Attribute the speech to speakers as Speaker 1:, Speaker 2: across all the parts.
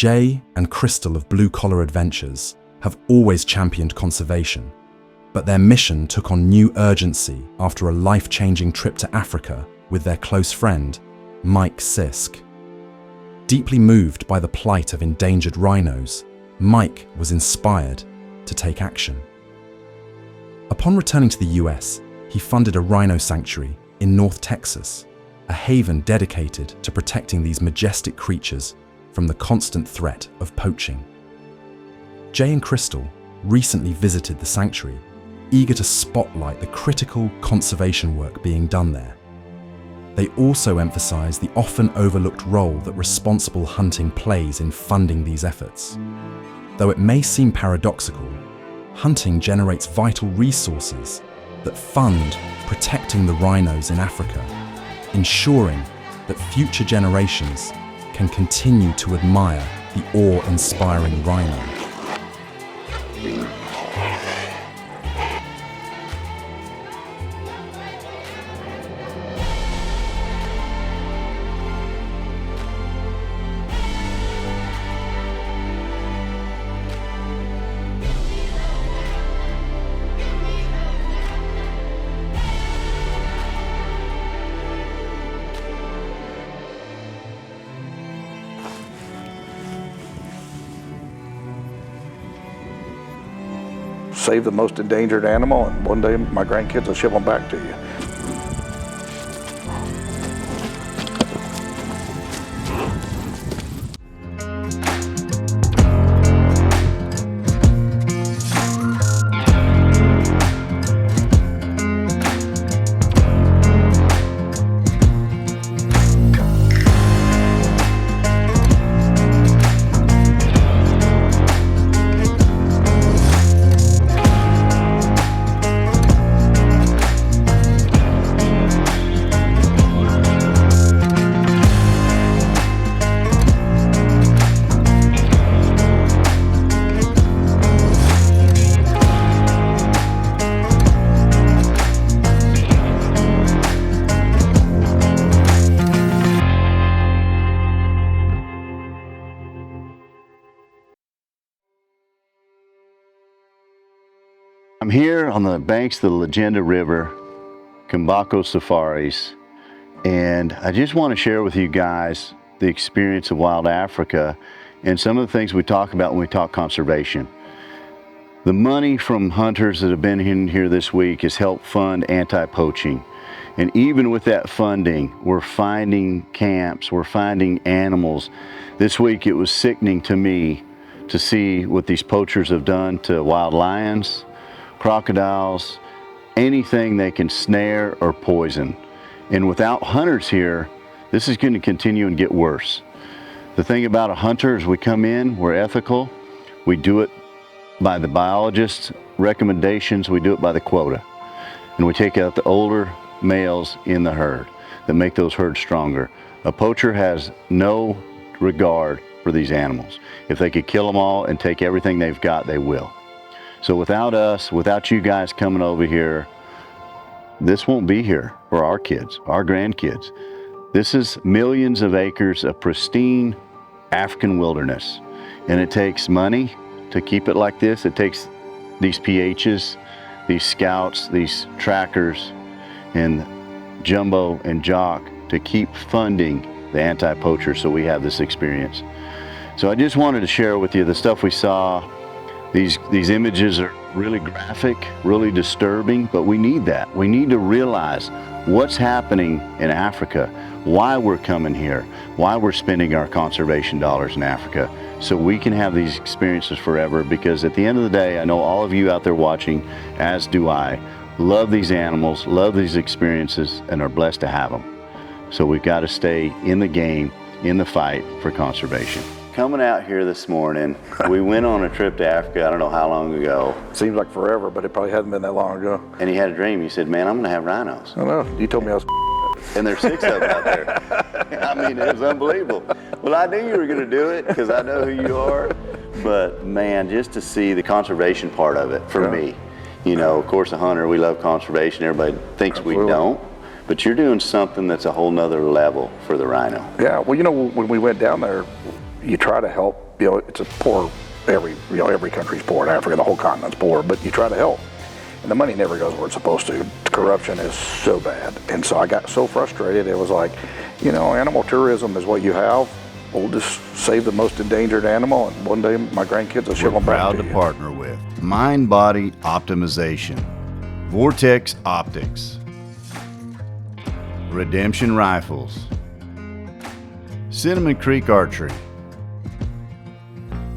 Speaker 1: Jay and Crystal of Blue Collar Adventures have always championed conservation, but their mission took on new urgency after a life-changing trip to Africa with their close friend, Mike Sisk. Deeply moved by the plight of endangered rhinos, Mike was inspired to take action. Upon returning to the US, he funded a rhino sanctuary in North Texas, a haven dedicated to protecting these majestic creatures from the constant threat of poaching. Jay and Crystal recently visited the sanctuary, eager to spotlight the critical conservation work being done there. They also emphasize the often overlooked role that responsible hunting plays in funding these efforts. Though it may seem paradoxical, hunting generates vital resources that fund protecting the rhinos in Africa, ensuring that future generations can continue to admire the awe-inspiring rhino.
Speaker 2: Save the most endangered animal, and one day my grandkids will ship them back to you.
Speaker 3: I'm here on the banks of the Legenda River, Kambako Safaris, and I just want to share with you guys the experience of wild Africa and some of the things we talk about when we talk conservation. The money from hunters that have been in here this week has helped fund anti-poaching. And even with that funding, we're finding camps, we're finding animals. This week it was sickening to me to see what these poachers have done to wild lions, crocodiles, anything they can snare or poison. And without hunters here, this is going to continue and get worse. The thing about a hunter is we come in, we're ethical, we do it by the biologist's recommendations, we do it by the quota. And we take out the older males in the herd that make those herds stronger. A poacher has no regard for these animals. If they could kill them all and take everything they've got, they will. So without us, without you guys coming over here, this won't be here for our kids, our grandkids. This is millions of acres of pristine African wilderness. And it takes money to keep it like this. It takes these PHs, these scouts, these trackers, and Jumbo and Jock to keep funding the anti-poacher so we have this experience. So I just wanted to share with you the stuff we saw. These images are really graphic, really disturbing, but we need that. We need to realize what's happening in Africa, why we're coming here, why we're spending our conservation dollars in Africa, so we can have these experiences forever. Because at the end of the day, I know all of you out there watching, as do I, love these animals, love these experiences, and are blessed to have them. So we've got to stay in the game, in the fight for conservation. Coming out here this morning, we went on a trip to Africa, I don't know how long ago.
Speaker 2: Seems like forever, but it probably hasn't been that long ago.
Speaker 3: And he had a dream. He said, man, I'm going to have rhinos.
Speaker 2: I know. You told me I was
Speaker 3: And there's 6 of them out there. I mean, it was unbelievable. Well, I knew you were going to do it because I know who you are. But man, just to see the conservation part of it for me. You know, of course, a hunter, we love conservation. Everybody thinks we don't. But you're doing something that's a whole nother level for the rhino.
Speaker 2: Yeah, well, you know, when we went down there, you try to help it's a poor, every country's poor in Africa, the whole continent's poor, but you try to help. And the money never goes where it's supposed to. Corruption is so bad. And so I got so frustrated, it was like, animal tourism is what you have. We'll just save the most endangered animal, and one day my grandkids will ship them back to you.
Speaker 3: Proud to partner with Mind-Body Optimization, Vortex Optics, Redemption Rifles, Cinnamon Creek Archery,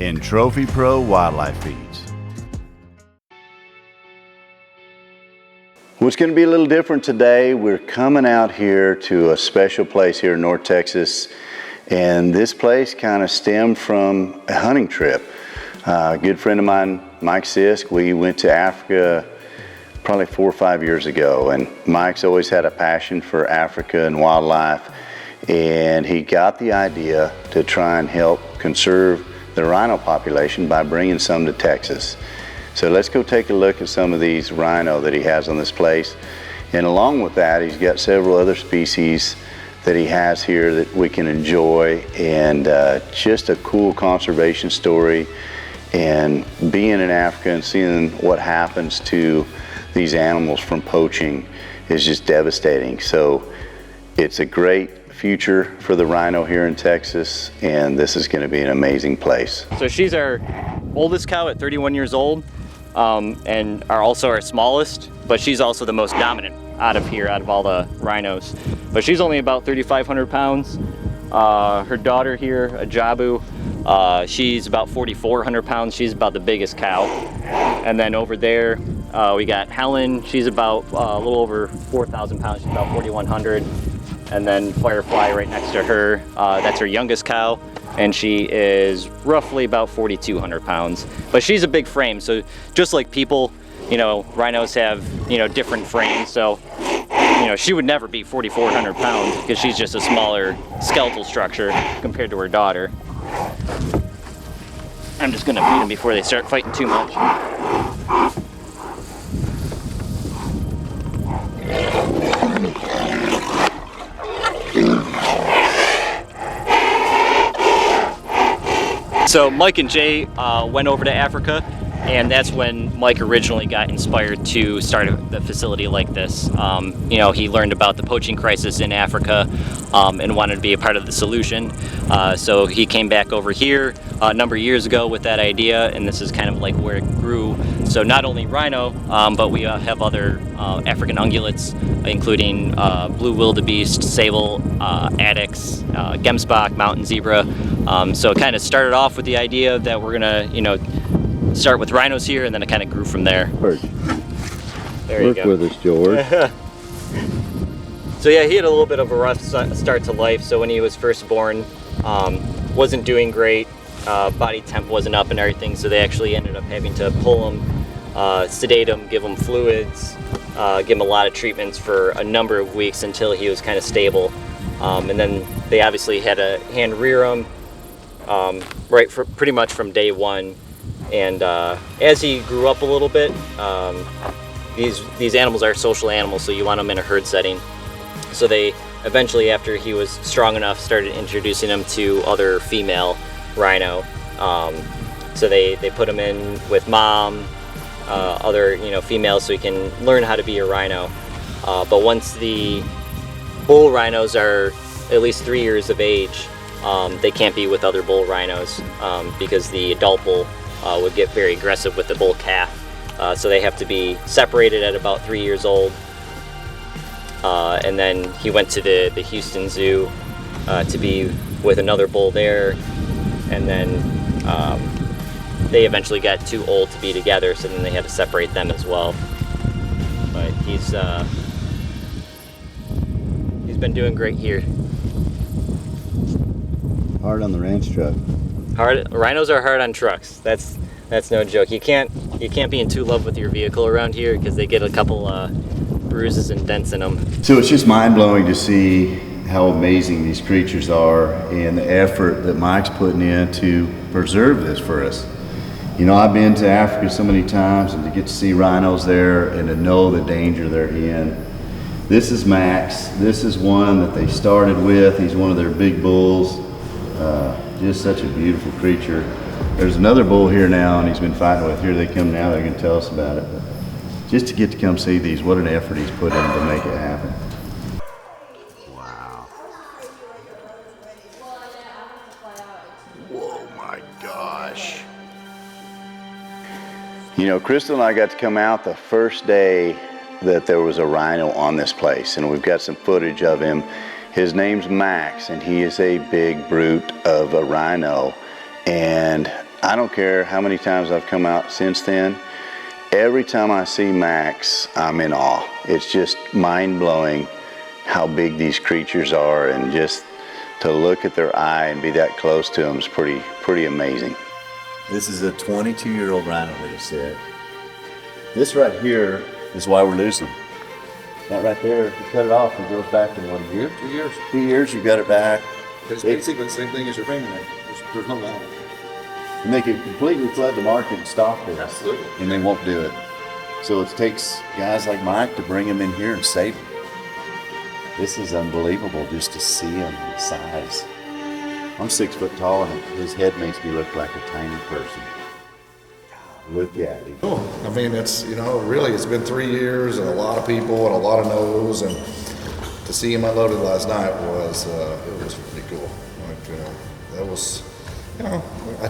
Speaker 3: and Trophy Pro Wildlife Feeds. What's going to be a little different today, we're coming out here to a special place here in North Texas, and this place kind of stemmed from a hunting trip. A good friend of mine, Mike Sisk, we went to Africa probably 4 or 5 years ago, and Mike's always had a passion for Africa and wildlife, and he got the idea to try and help conserve the rhino population by bringing some to Texas. So let's go take a look at some of these rhino that he has on this place. And along with that, he's got several other species that he has here that we can enjoy, and just a cool conservation story. And being in Africa and seeing what happens to these animals from poaching is just devastating. So it's a great future for the rhino here in Texas, and this is going to be an amazing place.
Speaker 4: So she's our oldest cow at 31 years old, and also our smallest, but she's also the most dominant out of all the rhinos. But she's only about 3,500 pounds. Her daughter here, a Jabu, she's about 4,400 pounds. She's about the biggest cow. And then over there, we got Helen. She's about a little over 4,000 pounds. She's about 4,100. And then Firefly right next to her, that's her youngest cow, and she is roughly about 4,200 pounds. But she's a big frame, so just like people, rhinos have, different frames, so, she would never be 4,400 pounds because she's just a smaller skeletal structure compared to her daughter. I'm just gonna feed them before they start fighting too much. So Mike and Jay went over to Africa, and that's when Mike originally got inspired to start a facility like this. He learned about the poaching crisis in Africa and wanted to be a part of the solution. So he came back over here a number of years ago with that idea, and this is kind of like where it grew. So not only rhino, but we have other African ungulates, including blue wildebeest, sable, addax, gemsbok, mountain zebra. So it kind of started off with the idea that we're gonna, start with rhinos here, and then it kind of grew from there. There you go.
Speaker 3: Work with us, George.
Speaker 4: So yeah, he had a little bit of a rough start to life. So when he was first born, wasn't doing great. Body temp wasn't up and everything, so they actually ended up having to pull him, sedate him, give him fluids, give him a lot of treatments for a number of weeks until he was kind of stable. And then they obviously had to hand rear him pretty much from day one. And as he grew up a little bit, these animals are social animals, so you want them in a herd setting. So they eventually, after he was strong enough, started introducing him to other female rhino. So they put him in with mom, other females, so he can learn how to be a rhino. But once the bull rhinos are at least 3 years of age, they can't be with other bull rhinos because the adult bull would get very aggressive with the bull calf. So they have to be separated at about 3 years old. And then he went to the Houston Zoo to be with another bull there. And then they eventually got too old to be together, so then they had to separate them as well. But he's been doing great here.
Speaker 3: Hard on the ranch truck.
Speaker 4: Rhinos are hard on trucks. That's no joke. You can't be in too love with your vehicle around here because they get a couple bruises and dents in them.
Speaker 3: So it's just mind-blowing to see how amazing these creatures are and the effort that Mike's putting in to preserve this for us. I've been to Africa so many times, and to get to see rhinos there and to know the danger they're in. This is Max. This is one that they started with. He's one of their big bulls. Just such a beautiful creature. There's another bull here now, and he's been fighting with. Here they come now. They're going to tell us about it. But just to get to come see these, what an effort he's put in to make it happen. Wow. Whoa, my gosh. You know, Crystal and I got to come out the first day that there was a rhino on this place, and we've got some footage of him. His name's Max, and he is a big brute of a rhino. And I don't care how many times I've come out since then, every time I see Max, I'm in awe. It's just mind-blowing how big these creatures are, and just to look at their eye and be that close to them is pretty amazing. This is a 22-year-old rhino, they said. This right here is why we're losing. That right there, if you cut it off, it goes back in 1 year.
Speaker 5: 2 years.
Speaker 3: 2 years, you got it back.
Speaker 5: It's basically the same thing as your fingernail. There's no line.
Speaker 3: And they could completely flood the market and stop it.
Speaker 5: Absolutely.
Speaker 3: And they won't do it. So it takes guys like Mike to bring them in here and save them. This is unbelievable just to see him in size. I'm 6 foot tall, and his head makes me look like a tiny person. Look at him.
Speaker 5: I mean, it's, you know, really, it's been 3 years and a lot of people and a lot of no's, and to see him unloaded last night was, it was pretty cool. Like, that was, you know, I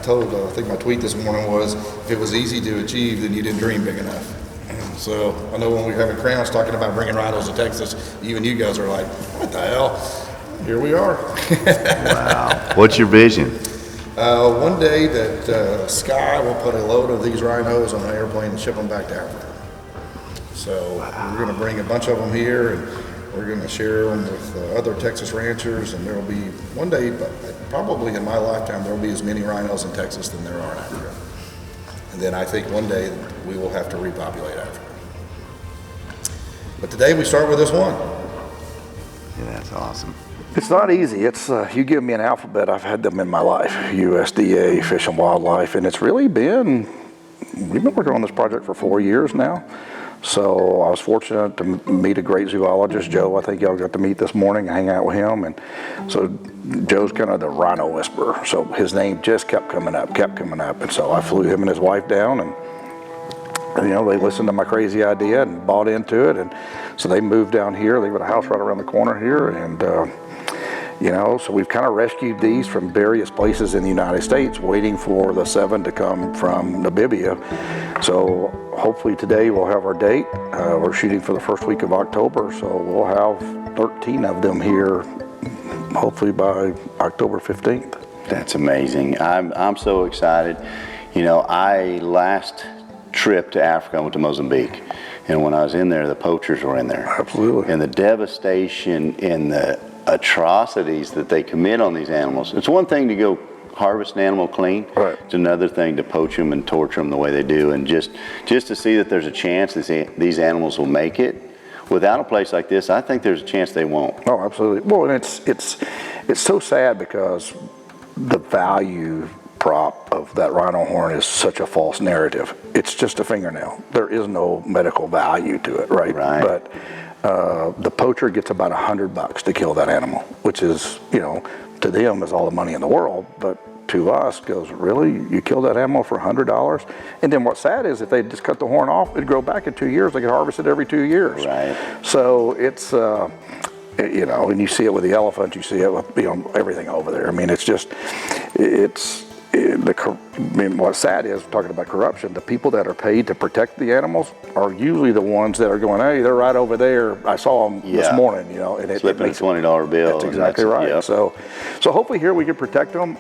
Speaker 5: think my tweet this morning was, if it was easy to achieve, then you didn't dream big enough. So I know when we were having Crowns talking about bringing rhinos to Texas, you guys are like, what the hell? Here we are.
Speaker 3: Wow. What's your vision?
Speaker 5: One day that Sky will put a load of these rhinos on an airplane and ship them back to Africa. So we're going to bring a bunch of them here, and we're going to share them with other Texas ranchers, and there will be one day, probably in my lifetime, there will be as many rhinos in Texas than there are in Africa. And then I think one day we will have to repopulate Africa. But today we start with this one.
Speaker 3: Yeah, that's awesome.
Speaker 2: It's not easy. It's you give me an alphabet, I've had them in my life. USDA, Fish and Wildlife, and it's really been, we've been working on this project for 4 years now. So I was fortunate to meet a great zoologist, Joe. I think y'all got to meet this morning, hang out with him. And so Joe's kind of the rhino whisperer. So his name just kept coming up. And so I flew him and his wife down, and you know, they listened to my crazy idea and bought into it. And so they moved down here. They got a house right around the corner here. And you know, so we've kind of rescued these from various places in the United States, waiting for the 7 to come from Namibia. So hopefully today we'll have our date. We're shooting for the first week of October, so we'll have 13 of them here, hopefully by October 15th.
Speaker 3: That's amazing. I'm so excited. You know, last trip to Africa, I went to Mozambique. And when I was in there, the poachers were in there.
Speaker 2: Absolutely.
Speaker 3: And the devastation and the atrocities that they commit on these animals. It's one thing to go harvest an animal clean.
Speaker 2: Right.
Speaker 3: It's another thing to poach them and torture them the way they do. And just to see that there's a chance that these animals will make it. Without a place like this, I think there's a chance they won't.
Speaker 2: Oh, absolutely. Well, and it's so sad because the value prop of that rhino horn is such a false narrative. It's just a fingernail. There is no medical value to it, right?
Speaker 3: Right.
Speaker 2: But the poacher gets about $100 to kill that animal, which is, you know, to them is all the money in the world, but to us goes, really? You killed that animal for $100? And then what's sad is if they just cut the horn off, it'd grow back in 2 years. They could harvest it every 2 years.
Speaker 3: Right.
Speaker 2: So it's, you know, and you see it with the elephant, you see it with, you know, everything over there. I mean, it's just, what's sad is, talking about corruption, the people that are paid to protect the animals are usually the ones that are going, hey, they're right over there. I saw them this morning, you know. And
Speaker 3: Slipping a $20 bill.
Speaker 2: That's exactly right.
Speaker 3: Yep.
Speaker 2: So hopefully here we can protect them.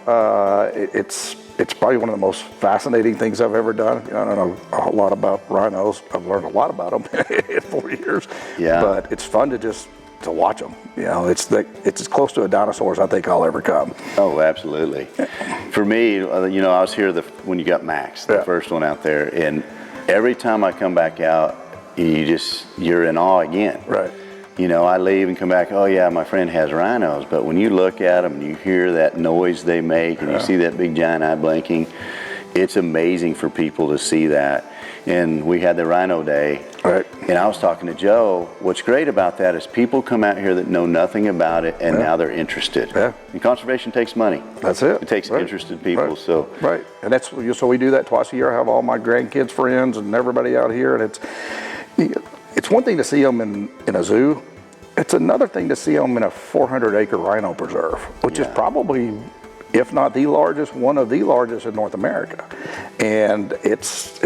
Speaker 2: It's probably one of the most fascinating things I've ever done. I don't know a lot about rhinos. I've learned a lot about them in 4 years.
Speaker 3: Yeah.
Speaker 2: But it's fun to watch them. You know, it's as close to a dinosaur as I think I'll ever come.
Speaker 3: Oh, absolutely. For me, you know, I was here when you got Max, the first one out there, and every time I come back out, you're in awe again.
Speaker 2: Right.
Speaker 3: You know, I leave and come back, oh yeah, my friend has rhinos, but when you look at them and you hear that noise they make and you see that big giant eye blinking, It's amazing for people to see that. And we had the Rhino Day.
Speaker 2: Right.
Speaker 3: And I was talking to Joe. What's great about that is people come out here that know nothing about it, and now they're interested.
Speaker 2: Yeah.
Speaker 3: And conservation takes money.
Speaker 2: That's it.
Speaker 3: It takes interested people.
Speaker 2: Right.
Speaker 3: So
Speaker 2: right, and that's so we do that twice a year. I have all my grandkids, friends, and everybody out here, and it's one thing to see them in a zoo. It's another thing to see them in a 400-acre rhino preserve, which is probably, if not the largest, one of the largest in North America. And it's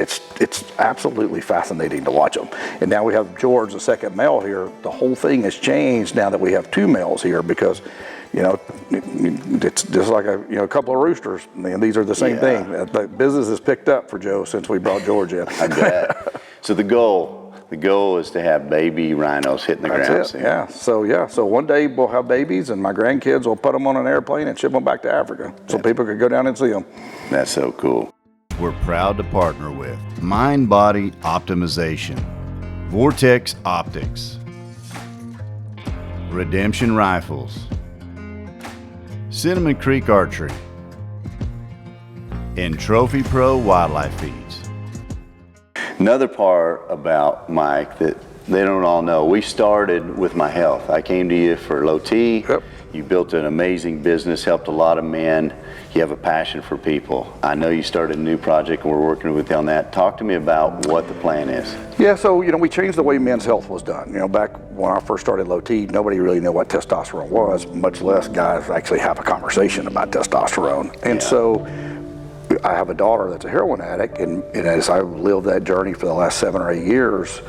Speaker 2: absolutely fascinating to watch them. And now we have George, the second male here. The whole thing has changed now that we have 2 males here, because it's just like a couple of roosters. And these are the same thing. The business has picked up for Joe since we brought George in.
Speaker 3: I bet. So the goal is to have baby rhinos hitting the ground soon.
Speaker 2: Yeah. So one day we'll have babies, and my grandkids will put them on an airplane and ship them back to Africa, so people could go down and see them.
Speaker 3: That's so cool.
Speaker 6: We're proud to partner with Mind-Body Optimization, Vortex Optics, Redemption Rifles, Cinnamon Creek Archery, and Trophy Pro Wildlife Feeds.
Speaker 3: Another part about Mike that they don't all know, we started with my health. I came to you for low T.
Speaker 2: Yep.
Speaker 3: You built an amazing business, helped a lot of men. You have a passion for people. I know you started a new project and we're working with you on that. Talk to me about what the plan is.
Speaker 2: Yeah, so we changed the way men's health was done. Back when I first started low T, nobody really knew what testosterone was, much less guys actually have a conversation about testosterone. And so I have a daughter that's a heroin addict, and as I lived that journey for the last 7 or 8 years,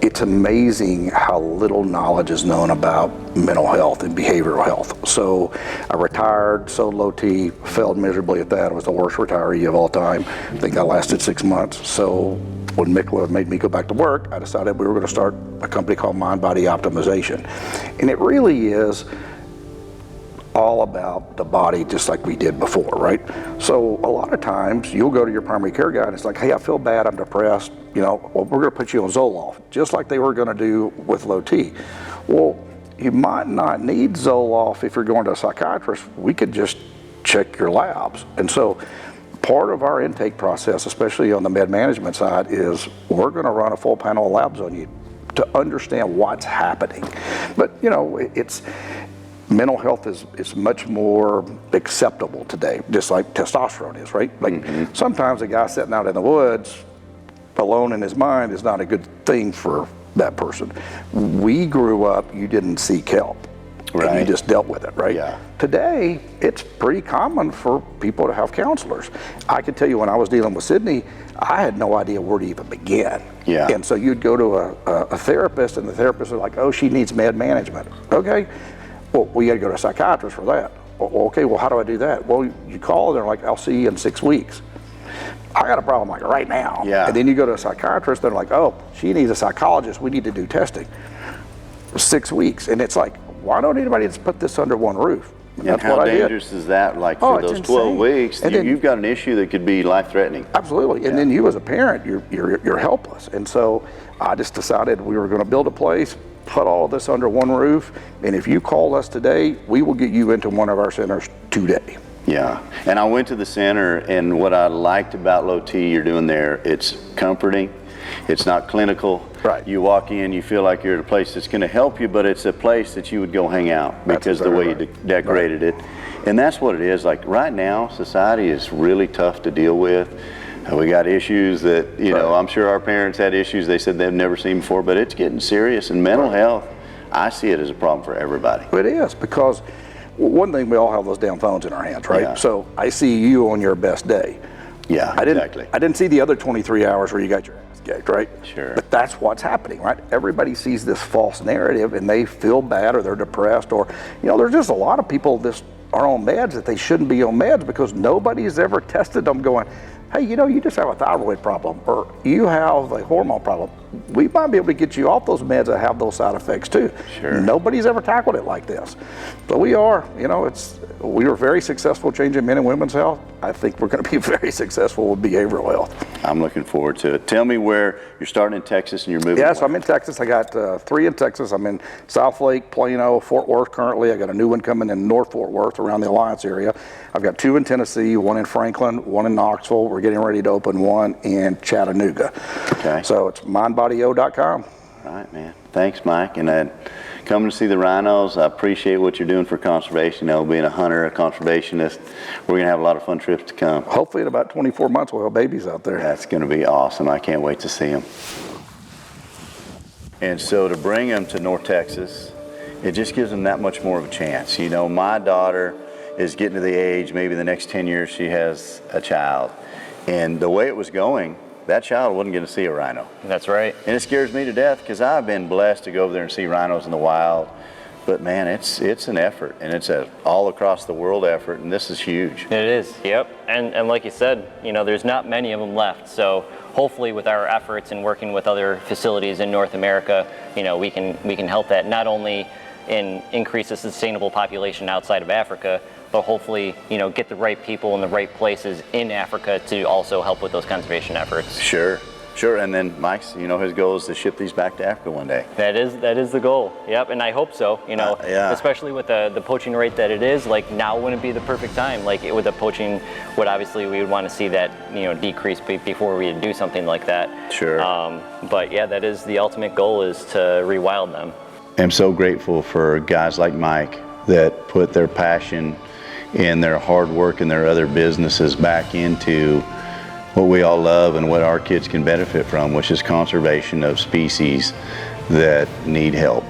Speaker 2: it's amazing how little knowledge is known about mental health and behavioral health. So I retired, sold low T, failed miserably at that. I was the worst retiree of all time. I think I lasted 6 months. So when Mikla made me go back to work, I decided we were going to start a company called Mind-Body Optimization. And it really is all about the body, just like we did before, right? So a lot of times you'll go to your primary care guy and it's like, hey, I feel bad, I'm depressed, well, we're gonna put you on Zoloft, just like they were gonna do with low T. Well, you might not need Zoloft if you're going to a psychiatrist. We could just check your labs. And so part of our intake process, especially on the med management side, is we're gonna run a full panel of labs on you to understand what's happening. But it's mental health is much more acceptable today, just like testosterone is, right? Like sometimes a guy sitting out in the woods alone in his mind is not a good thing for that person. We grew up, you didn't seek help. Right. And you just dealt with it, right?
Speaker 3: Yeah.
Speaker 2: Today, it's pretty common for people to have counselors. I can tell you when I was dealing with Sydney, I had no idea where to even begin.
Speaker 3: Yeah.
Speaker 2: And so you'd go to a therapist, and the therapist was like, oh, she needs med management. Okay. Well, we got to go to a psychiatrist for that. Well, okay, well, how do I do that? Well, you call, and they're like, I'll see you in 6 weeks. I got a problem like right now.
Speaker 3: Yeah.
Speaker 2: And then you go to a psychiatrist, they're like, oh, she needs a psychologist. We need to do testing. 6 weeks. And it's like, why don't anybody just put this under one roof?
Speaker 3: And that's how dangerous is that? Like for those 12 weeks, you've got an issue that could be life-threatening.
Speaker 2: Absolutely. And then you as a parent, you're helpless. And so I just decided we were going to build a place, put all this under one roof, and if you call us today, we will get you into one of our centers today.
Speaker 3: Yeah, and I went to the center, and what I liked about low T you're doing there, it's comforting, it's not clinical.
Speaker 2: Right.
Speaker 3: You walk in, you feel like you're at a place that's going to help you, but it's a place that you would go hang out because the way you decorated it. And that's what it is. Like right now, society is really tough to deal with. We got issues that, I'm sure our parents had issues they said they've never seen before, but it's getting serious. And mental health, I see it as a problem for everybody.
Speaker 2: It is, because one thing, we all have those damn phones in our hands, right?
Speaker 3: Yeah.
Speaker 2: So I see you on your best day.
Speaker 3: Yeah, exactly.
Speaker 2: I didn't see the other 23 hours where you got your ass kicked, right?
Speaker 3: Sure.
Speaker 2: But that's what's happening, right? Everybody sees this false narrative and they feel bad, or they're depressed, or, there's just a lot of people that are on meds that they shouldn't be on meds because nobody's ever tested them going, hey, you just have a thyroid problem, or you have a hormone problem. we might be able to get you off those meds that have those side effects too.
Speaker 3: Sure.
Speaker 2: Nobody's ever tackled it like this. So we are, you know, we were very successful changing men and women's health. I think we're going to be very successful with behavioral health.
Speaker 3: I'm looking forward to it. Tell me where you're starting in Texas and you're moving.
Speaker 2: Yes, I'm in Texas. I got 3 in Texas. I'm in South Lake, Plano, Fort Worth currently. I got a new one coming in North Fort Worth around the Alliance area. I've got 2 in Tennessee, 1 in Franklin, 1 in Knoxville. We're getting ready to open 1 in Chattanooga.
Speaker 3: Okay.
Speaker 2: So it's mindbodyo.com.
Speaker 3: All right, man. Thanks, Mike. And coming to see the rhinos, I appreciate what you're doing for conservation. You know, being a hunter, a conservationist, we're going to have a lot of fun trips to come.
Speaker 2: Hopefully in about 24 months we'll have babies out there.
Speaker 3: That's going to be awesome. I can't wait to see them. And so to bring them to North Texas, it just gives them that much more of a chance. You know, my daughter is getting to the age, maybe the next 10 years she has a child. And the way it was going, that child wasn't going to see a rhino.
Speaker 4: That's right.
Speaker 3: And it scares me to death because I've been blessed to go over there and see rhinos in the wild. But man, it's an effort, and it's an all across the world effort, and this is huge.
Speaker 4: It is, yep. And like you said, you know, there's not many of them left. So hopefully with our efforts and working with other facilities in North America, you know, we can help that not only increase the sustainable population outside of Africa, but hopefully, you know, get the right people in the right places in Africa to also help with those conservation efforts.
Speaker 3: Sure. And then Mike's, you know, his goal is to ship these back to Africa one day.
Speaker 4: That is the goal. Yep, and I hope so. You know,
Speaker 3: yeah.
Speaker 4: Especially with the poaching rate that it is. Like now wouldn't be the perfect time. Like with the poaching, we would want to see that, you know, decrease before we do something like that.
Speaker 3: Sure.
Speaker 4: But yeah, that is the ultimate goal, is to rewild them.
Speaker 3: I'm so grateful for guys like Mike that put their passion and their hard work and their other businesses back into what we all love and what our kids can benefit from, which is conservation of species that need help.